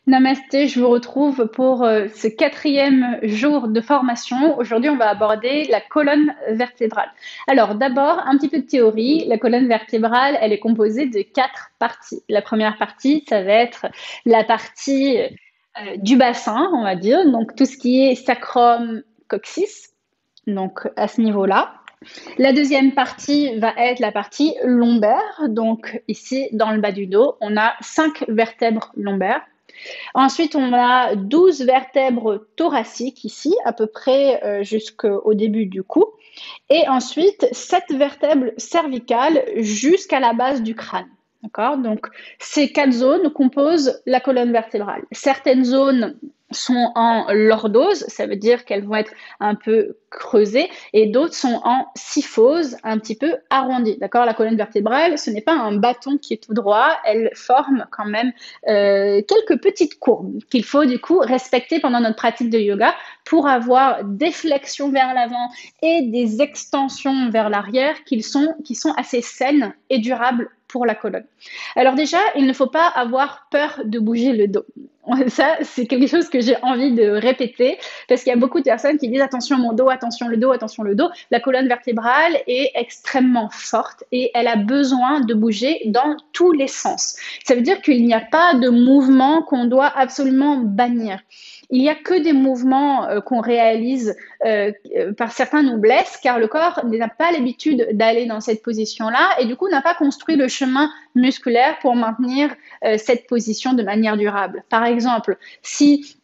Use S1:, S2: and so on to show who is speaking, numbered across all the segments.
S1: Namasté, je vous retrouve pour ce quatrième jour de formation. Aujourd'hui, on va aborder la colonne vertébrale. Alors, d'abord, un petit peu de théorie. La colonne vertébrale, elle est composée de 4 parties. La première partie, ça va être la partie du bassin, on va dire, donc tout ce qui est sacrum, coccyx, donc à ce niveau-là. La deuxième partie va être la partie lombaire, donc ici, dans le bas du dos, on a 5 vertèbres lombaires. Ensuite, on a 12 vertèbres thoraciques ici, à peu près jusqu'au début du cou. Et ensuite, 7 vertèbres cervicales jusqu'à la base du crâne. D'accord? Donc, ces 4 zones composent la colonne vertébrale. Certaines zones sont en lordose, ça veut dire qu'elles vont être un peu creusées, et d'autres sont en syphose, un petit peu arrondies. D'accord? La colonne vertébrale, ce n'est pas un bâton qui est tout droit, elle forme quand même quelques petites courbes qu'il faut du coup respecter pendant notre pratique de yoga pour avoir des flexions vers l'avant et des extensions vers l'arrière qui sont assez saines et durables pour la colonne. Alors déjà, il ne faut pas avoir peur de bouger le dos. Ça, c'est quelque chose que j'ai envie de répéter parce qu'il y a beaucoup de personnes qui disent attention mon dos, attention le dos, attention le dos. La colonne vertébrale est extrêmement forte et elle a besoin de bouger dans tous les sens. Ça veut dire qu'il n'y a pas de mouvement qu'on doit absolument bannir. Il n'y a que des mouvements qu'on réalise par certains nous blessent car le corps n'a pas l'habitude d'aller dans cette position-là et du coup n'a pas construit le chemin musculaire pour maintenir cette position de manière durable. Par exemple, si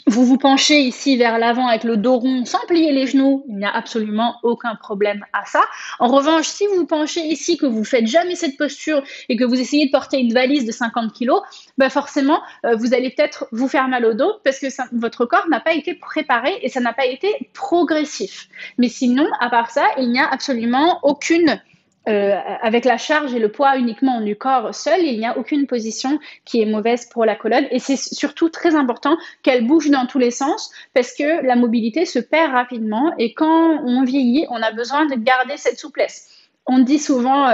S1: vous vous penchez ici vers l'avant avec le dos rond sans plier les genoux, il n'y a absolument aucun problème à ça. En revanche, si vous vous penchez ici, que vous ne faites jamais cette posture et que vous essayez de porter une valise de 50 kg, bah forcément, vous allez peut-être vous faire mal au dos parce que votre corps n'a pas été préparé et ça n'a pas été progressif. Mais sinon, à part ça, il n'y a absolument aucune avec la charge et le poids uniquement du corps seul, il n'y a aucune position qui est mauvaise pour la colonne et c'est surtout très important qu'elle bouge dans tous les sens parce que la mobilité se perd rapidement et quand on vieillit, on a besoin de garder cette souplesse. On dit souvent,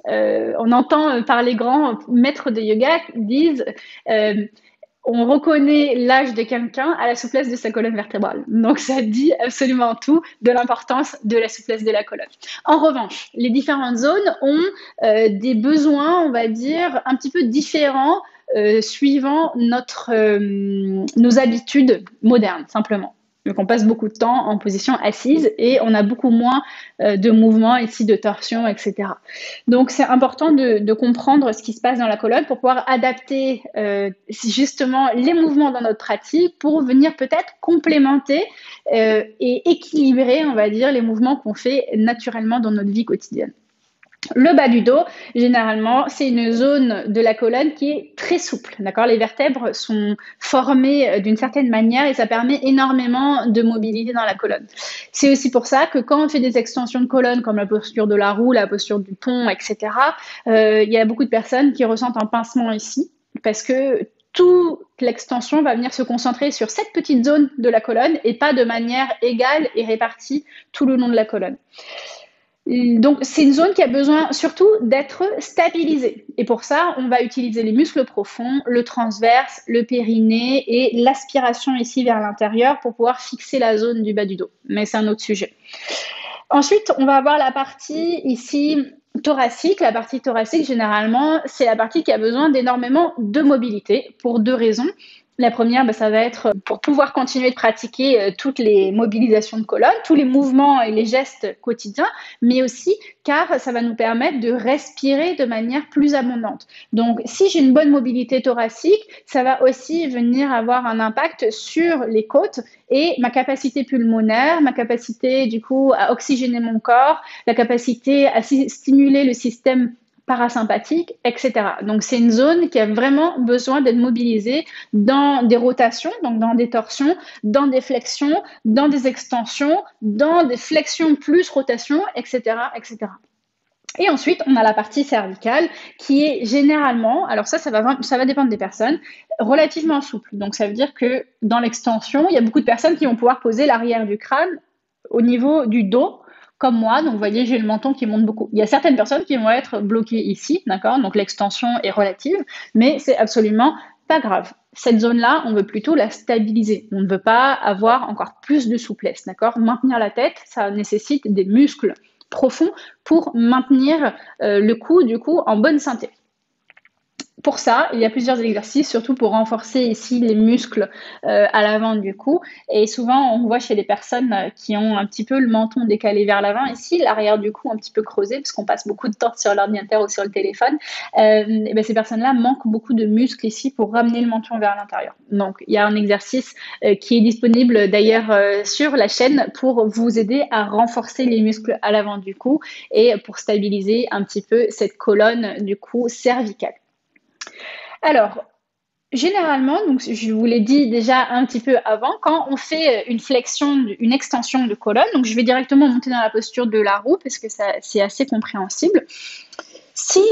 S1: on entend par les grands maîtres de yoga disent on reconnaît l'âge de quelqu'un à la souplesse de sa colonne vertébrale. Donc, ça dit absolument tout de l'importance de la souplesse de la colonne. En revanche, les différentes zones ont des besoins, on va dire, un petit peu différents suivant nos habitudes modernes, simplement. Donc, on passe beaucoup de temps en position assise et on a beaucoup moins de mouvements ici, de torsion, etc. Donc, c'est important de comprendre ce qui se passe dans la colonne pour pouvoir adapter justement les mouvements dans notre pratique pour venir peut-être complémenter et équilibrer, on va dire, les mouvements qu'on fait naturellement dans notre vie quotidienne. Le bas du dos, généralement, c'est une zone de la colonne qui est très souple. D'accord ? Les vertèbres sont formées d'une certaine manière et ça permet énormément de mobilité dans la colonne. C'est aussi pour ça que quand on fait des extensions de colonne, comme la posture de la roue, la posture du pont, etc., il y a beaucoup de personnes qui ressentent un pincement ici parce que toute l'extension va venir se concentrer sur cette petite zone de la colonne et pas de manière égale et répartie tout le long de la colonne. Donc, c'est une zone qui a besoin surtout d'être stabilisée. Et pour ça, on va utiliser les muscles profonds, le transverse, le périnée et l'aspiration ici vers l'intérieur pour pouvoir fixer la zone du bas du dos. Mais c'est un autre sujet. Ensuite, on va avoir la partie ici thoracique. La partie thoracique, généralement, c'est la partie qui a besoin d'énormément de mobilité pour 2 raisons. La première, ça va être pour pouvoir continuer de pratiquer toutes les mobilisations de colonne, tous les mouvements et les gestes quotidiens, mais aussi car ça va nous permettre de respirer de manière plus abondante. Donc, si j'ai une bonne mobilité thoracique, ça va aussi venir avoir un impact sur les côtes et ma capacité pulmonaire, ma capacité du coup à oxygéner mon corps, la capacité à stimuler le système parasympathique, etc. Donc, c'est une zone qui a vraiment besoin d'être mobilisée dans des rotations, donc dans des torsions, dans des flexions, dans des extensions, dans des flexions plus rotations, etc., etc. Et ensuite, on a la partie cervicale qui est généralement, alors ça va dépendre des personnes, relativement souple. Donc, ça veut dire que dans l'extension, il y a beaucoup de personnes qui vont pouvoir poser l'arrière du crâne au niveau du dos, comme moi, donc vous voyez, j'ai le menton qui monte beaucoup. Il y a certaines personnes qui vont être bloquées ici, d'accord ? Donc l'extension est relative, mais c'est absolument pas grave. Cette zone-là, on veut plutôt la stabiliser. On ne veut pas avoir encore plus de souplesse, d'accord? Maintenir la tête, ça nécessite des muscles profonds pour maintenir le cou, du coup, en bonne santé. Pour ça, il y a plusieurs exercices, surtout pour renforcer ici les muscles à l'avant du cou. Et souvent, on voit chez les personnes qui ont un petit peu le menton décalé vers l'avant, ici, l'arrière du cou un petit peu creusé, parce qu'on passe beaucoup de temps sur l'ordinateur ou sur le téléphone. Et bien, ces personnes-là manquent beaucoup de muscles ici pour ramener le menton vers l'intérieur. Donc, il y a un exercice qui est disponible d'ailleurs sur la chaîne pour vous aider à renforcer les muscles à l'avant du cou et pour stabiliser un petit peu cette colonne du cou cervicale. Alors, généralement, donc je vous l'ai dit déjà un petit peu avant, quand on fait une flexion, une extension de colonne, donc je vais directement monter dans la posture de la roue parce que c'est assez compréhensible. Si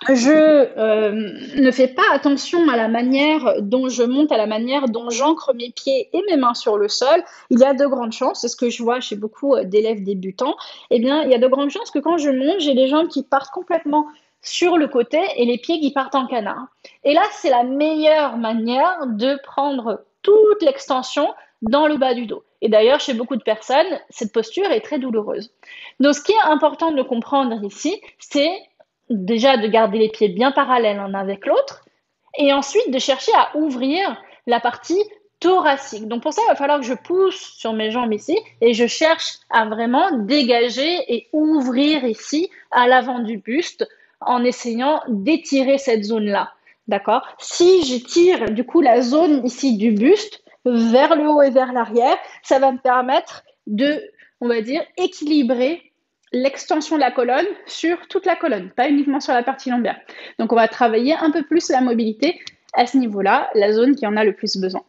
S1: je ne fais pas attention à la manière dont je monte, à la manière dont j'ancre mes pieds et mes mains sur le sol, il y a de grandes chances, c'est ce que je vois chez beaucoup d'élèves débutants, eh bien, il y a de grandes chances que quand je monte, j'ai les jambes qui partent complètement sur le côté et les pieds qui partent en canard. Et là, c'est la meilleure manière de prendre toute l'extension dans le bas du dos. Et d'ailleurs, chez beaucoup de personnes, cette posture est très douloureuse. Donc, ce qui est important de comprendre ici, c'est déjà de garder les pieds bien parallèles l'un avec l'autre et ensuite de chercher à ouvrir la partie thoracique. Donc pour ça, il va falloir que je pousse sur mes jambes ici et je cherche à vraiment dégager et ouvrir ici à l'avant du buste en essayant d'étirer cette zone-là. D'accord? Si j'étire du coup la zone ici du buste vers le haut et vers l'arrière, ça va me permettre de, on va dire, équilibrer l'extension de la colonne sur toute la colonne, pas uniquement sur la partie lombaire. Donc, on va travailler un peu plus la mobilité à ce niveau-là, la zone qui en a le plus besoin.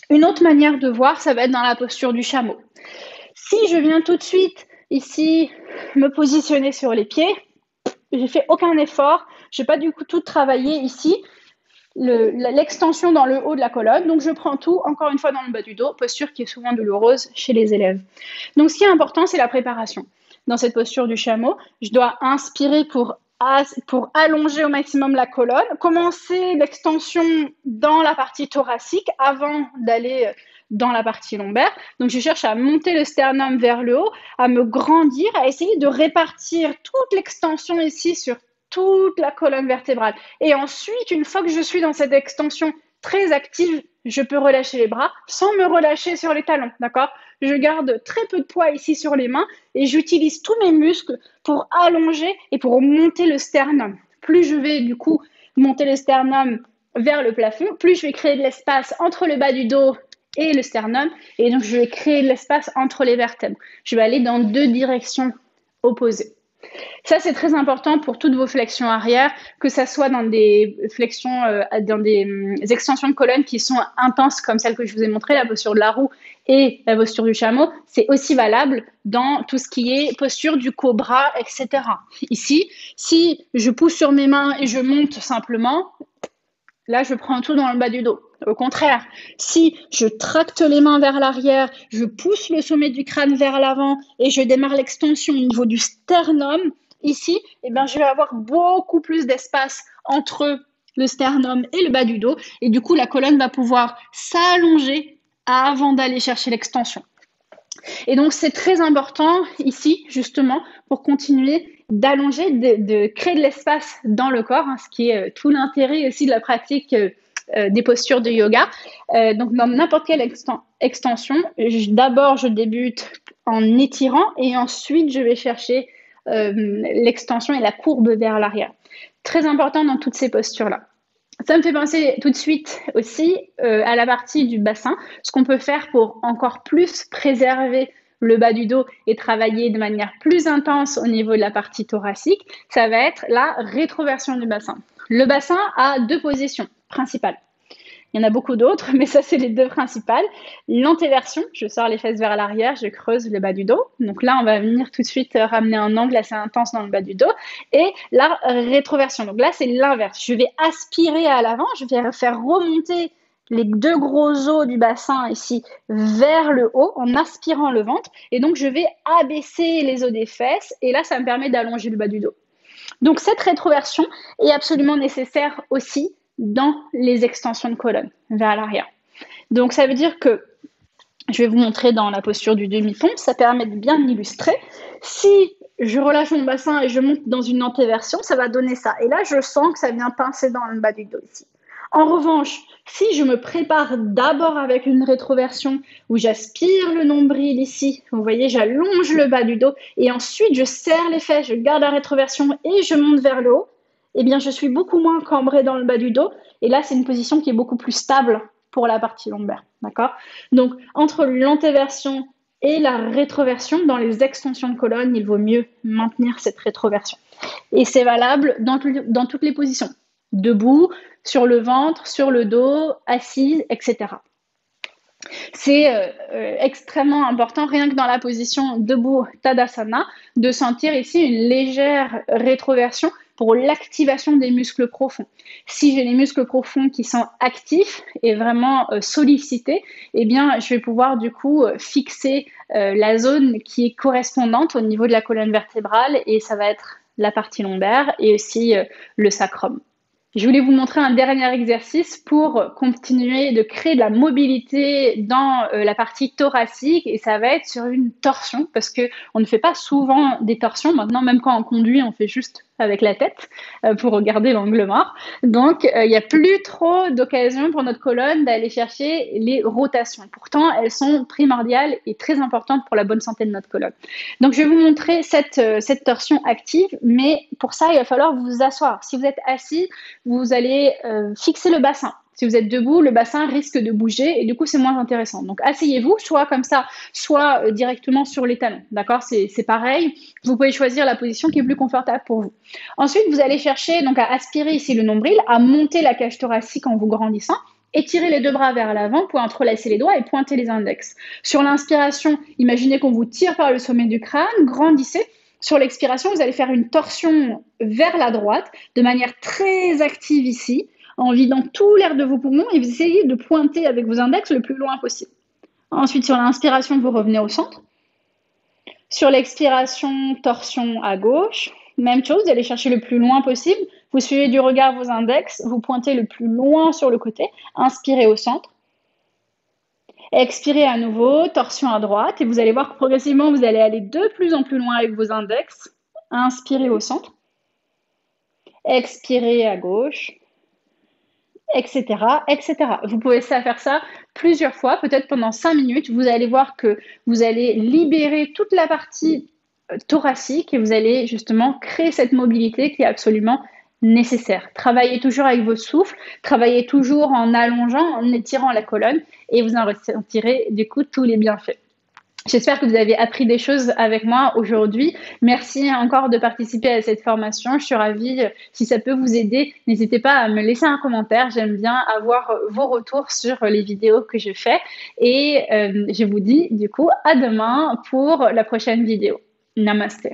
S1: Une autre manière de voir, ça va être dans la posture du chameau. Si je viens tout de suite ici me positionner sur les pieds, j'ai fait aucun effort, je n'ai pas du coup tout travaillé ici, l'extension dans le haut de la colonne. Donc, je prends tout, encore une fois, dans le bas du dos, posture qui est souvent douloureuse chez les élèves. Donc, ce qui est important, c'est la préparation. Dans cette posture du chameau, je dois inspirer pour allonger au maximum la colonne, commencer l'extension dans la partie thoracique avant d'aller dans la partie lombaire. Donc, je cherche à monter le sternum vers le haut, à me grandir, à essayer de répartir toute l'extension ici sur toute la colonne vertébrale. Et ensuite, une fois que je suis dans cette extension très active, je peux relâcher les bras sans me relâcher sur les talons, d'accord? Je garde très peu de poids ici sur les mains et j'utilise tous mes muscles pour allonger et pour monter le sternum. Plus je vais du coup monter le sternum vers le plafond, plus je vais créer de l'espace entre le bas du dos et le sternum, et donc je vais créer de l'espace entre les vertèbres. Je vais aller dans deux directions opposées. Ça, c'est très important pour toutes vos flexions arrière, que ça soit dans des flexions, dans des extensions de colonne qui sont intenses, comme celle que je vous ai montrée, la posture de la roue et la posture du chameau. C'est aussi valable dans tout ce qui est posture du cobra, etc. Ici, si je pousse sur mes mains et je monte simplement, là, je prends tout dans le bas du dos. Au contraire, si je tracte les mains vers l'arrière, je pousse le sommet du crâne vers l'avant et je démarre l'extension au niveau du sternum, ici, eh bien, je vais avoir beaucoup plus d'espace entre le sternum et le bas du dos. Et du coup, la colonne va pouvoir s'allonger avant d'aller chercher l'extension. Et donc, c'est très important ici, justement, pour continuer d'allonger, de créer de l'espace dans le corps, hein, ce qui est tout l'intérêt aussi de la pratique des postures de yoga. Donc, dans n'importe quelle extension, d'abord, je débute en étirant et ensuite, je vais chercher l'extension et la courbe vers l'arrière. Très important dans toutes ces postures-là. Ça me fait penser tout de suite aussi à la partie du bassin, ce qu'on peut faire pour encore plus préserver le bas du dos et travailler de manière plus intense au niveau de la partie thoracique, ça va être la rétroversion du bassin. Le bassin a deux positions principales. Il y en a beaucoup d'autres, mais ça, c'est les deux principales. L'antéversion, je sors les fesses vers l'arrière, je creuse le bas du dos. Donc là, on va venir tout de suite ramener un angle assez intense dans le bas du dos. Et la rétroversion, donc là, c'est l'inverse. Je vais aspirer à l'avant, je vais faire remonter les deux gros os du bassin ici vers le haut en aspirant le ventre. Et donc, je vais abaisser les os des fesses. Et là, ça me permet d'allonger le bas du dos. Donc, cette rétroversion est absolument nécessaire aussi dans les extensions de colonne vers l'arrière. Donc ça veut dire que, je vais vous montrer dans la posture du demi-pompe, ça permet de bien illustrer. Si je relâche mon bassin et je monte dans une antéversion, ça va donner ça. Et là, je sens que ça vient pincer dans le bas du dos ici. En revanche, si je me prépare d'abord avec une rétroversion où j'aspire le nombril ici, vous voyez, j'allonge le bas du dos et ensuite je serre les fesses, je garde la rétroversion et je monte vers le haut, eh bien, je suis beaucoup moins cambrée dans le bas du dos. Et là, c'est une position qui est beaucoup plus stable pour la partie lombaire, d'accord? Donc, entre l'antéversion et la rétroversion, dans les extensions de colonne, il vaut mieux maintenir cette rétroversion. Et c'est valable dans toutes les positions. Debout, sur le ventre, sur le dos, assise, etc. C'est extrêmement important, rien que dans la position debout Tadasana, de sentir ici une légère rétroversion pour l'activation des muscles profonds. Si j'ai les muscles profonds qui sont actifs et vraiment sollicités, eh bien, je vais pouvoir du coup fixer la zone qui est correspondante au niveau de la colonne vertébrale et ça va être la partie lombaire et aussi le sacrum. Je voulais vous montrer un dernier exercice pour continuer de créer de la mobilité dans la partie thoracique et ça va être sur une torsion parce que on ne fait pas souvent des torsions. Maintenant, même quand on conduit, on fait juste avec la tête pour regarder l'angle mort. Donc, il n'y a plus trop d'occasion pour notre colonne d'aller chercher les rotations. Pourtant, elles sont primordiales et très importantes pour la bonne santé de notre colonne. Donc, je vais vous montrer cette torsion active, mais pour ça, il va falloir vous asseoir. Si vous êtes assis, vous allez fixer le bassin. Si vous êtes debout, le bassin risque de bouger et du coup, c'est moins intéressant. Donc, asseyez-vous, soit comme ça, soit directement sur les talons. D'accord? C'est pareil. Vous pouvez choisir la position qui est plus confortable pour vous. Ensuite, vous allez chercher donc à aspirer ici le nombril, à monter la cage thoracique en vous grandissant. Étirez les deux bras vers l'avant pour entrelacer les doigts et pointer les index. Sur l'inspiration, imaginez qu'on vous tire par le sommet du crâne, grandissez. Sur l'expiration, vous allez faire une torsion vers la droite de manière très active ici, en vidant tout l'air de vos poumons et vous essayez de pointer avec vos index le plus loin possible. Ensuite, sur l'inspiration, vous revenez au centre. Sur l'expiration, torsion à gauche. Même chose, vous allez chercher le plus loin possible. Vous suivez du regard vos index, vous pointez le plus loin sur le côté. Inspirez au centre. Expirez à nouveau, torsion à droite, et vous allez voir que progressivement, vous allez aller de plus en plus loin avec vos index. Inspirez au centre. Expirez à gauche, etc., etc. Vous pouvez faire ça plusieurs fois, peut-être pendant 5 minutes. Vous allez voir que vous allez libérer toute la partie thoracique et vous allez justement créer cette mobilité qui est absolument nécessaire. Travaillez toujours avec votre souffle, travaillez toujours en allongeant, en étirant la colonne et vous en ressentirez du coup tous les bienfaits. J'espère que vous avez appris des choses avec moi aujourd'hui. Merci encore de participer à cette formation. Je suis ravie. Si ça peut vous aider, n'hésitez pas à me laisser un commentaire. J'aime bien avoir vos retours sur les vidéos que je fais. Et je vous dis du coup à demain pour la prochaine vidéo. Namaste.